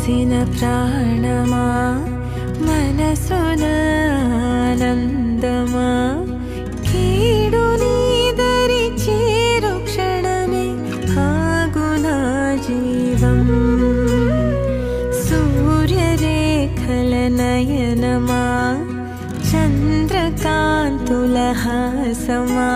కలిసిన ప్రాణమా మనసున ఆనందమా కీడు నీదరి చేరు క్షణమే ఆగునా జీవం సూర్యరేఖల నయనమా చంద్రకాంతుల హాసమా